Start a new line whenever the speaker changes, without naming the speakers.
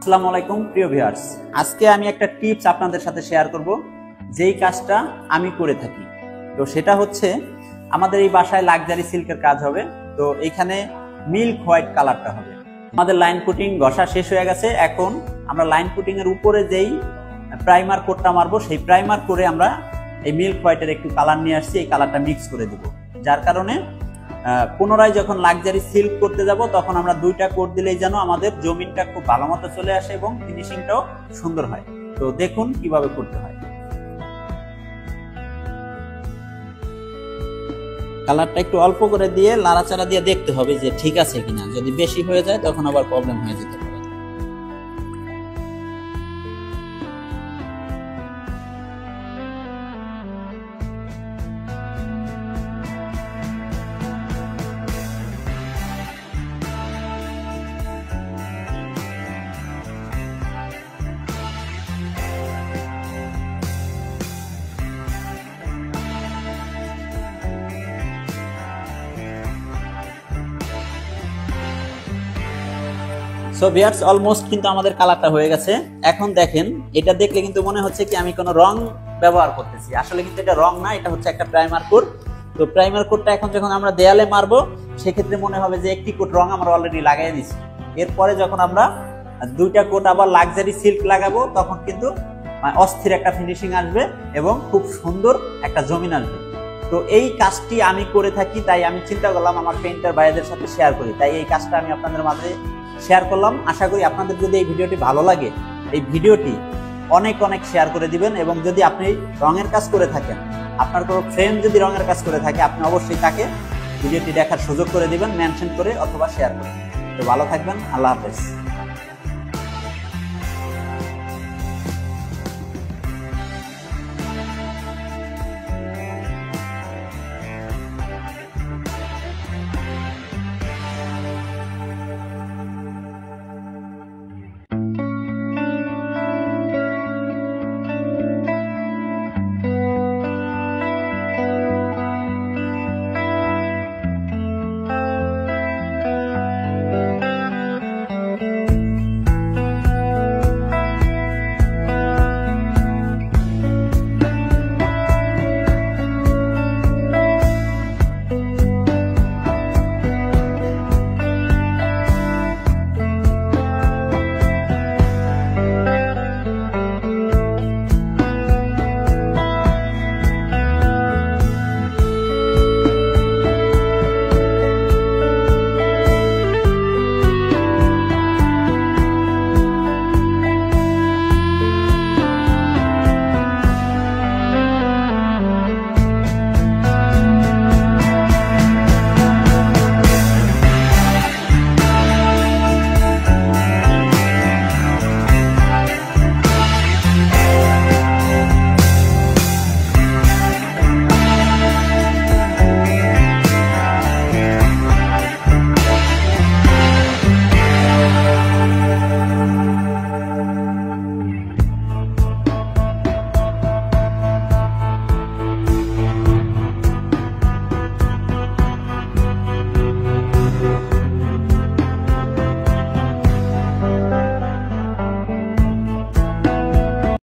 আসসালামু আলাইকুম প্রিয় ভিউয়ার্স, আজকে আমি একটা টিপস আপনাদের সাথে শেয়ার করব যেই কাজটা আমি করে থাকি। তো সেটা হচ্ছে আমাদের এই বাসায় লাক্সারি সিল্কের কাজ হবে। তো এখানে মিল্ক হোয়াইট কালারটা হবে। আমাদের লাইন পুটিং ঘষা শেষ হয়ে গেছে। এখন আমরা লাইন পুটিং এর উপরে যেই প্রাইমার কোটটা মারবো সেই প্রাইমার করে আমরা এই মিল্ক হোয়াইটের একটু কালার নিয়ে আসছি, এই কালারটা মিক্স করে দিব। যার কারণে পুনরায় যখন লাক্সারি সিল্ক করতে যাব তখন আমরা দুইটা কোট দিলেই যেন আমাদের জমিনটা খুব ভালো মতো চলে আসে এবং ফিনিশিংটাও সুন্দর হয়। তো দেখুন কিভাবে করতে হয়। কালারটা একটু অল্প করে দিয়ে লাড়াচাড়া দিয়ে দেখতে হবে যে ঠিক আছে কিনা। যদি বেশি হয়ে যায় তখন আবার প্রবলেম হয়ে যেতে পারে। সো ভিউয়ার্স, অলমোস্ট কিন্তু আমাদের কালারটা হয়ে গেছে। এখন দেখেন, এটা দেখলে কিন্তু মনে হচ্ছে কি আমি কোনো রং ব্যবহার করতেছি। আসলে কিন্তু এটা রং না, এটা হচ্ছে একটা প্রাইমার কোট। তো প্রাইমার কোটটা এখন যখন আমরা দেয়ালে মারবো সেক্ষেত্রে মনে হবে যে একটি কোট রং আমরা অলরেডি লাগাই দিচ্ছি। এরপরে যখন আমরা দুইটা কোট আবার লাক্সারি সিল্ক লাগাবো তখন কিন্তু অস্থির একটা ফিনিশিং আসবে এবং খুব সুন্দর একটা জমিন আসবে। তো এই কাজটি আমি করে থাকি, তাই আমি চিন্তা করলাম আমার পেইন্টার ভাইদের সাথে শেয়ার করি। তাই এই কাজটা আমি আপনাদের মাঝে শেয়ার করলাম। আশা করি আপনাদের যদি এই ভিডিওটি ভালো লাগে, এই ভিডিওটি অনেক অনেক শেয়ার করে দিবেন। এবং যদি আপনি রঙের কাজ করে থাকেন, আপনার কোনো ফ্রেন্ড যদি রঙের কাজ করে থাকে, আপনি অবশ্যই তাকে ভিডিওটি দেখার সুযোগ করে দিবেন, মেনশন করে অথবা শেয়ার করে। তো ভালো থাকবেন, আল্লাহ হাফেজ।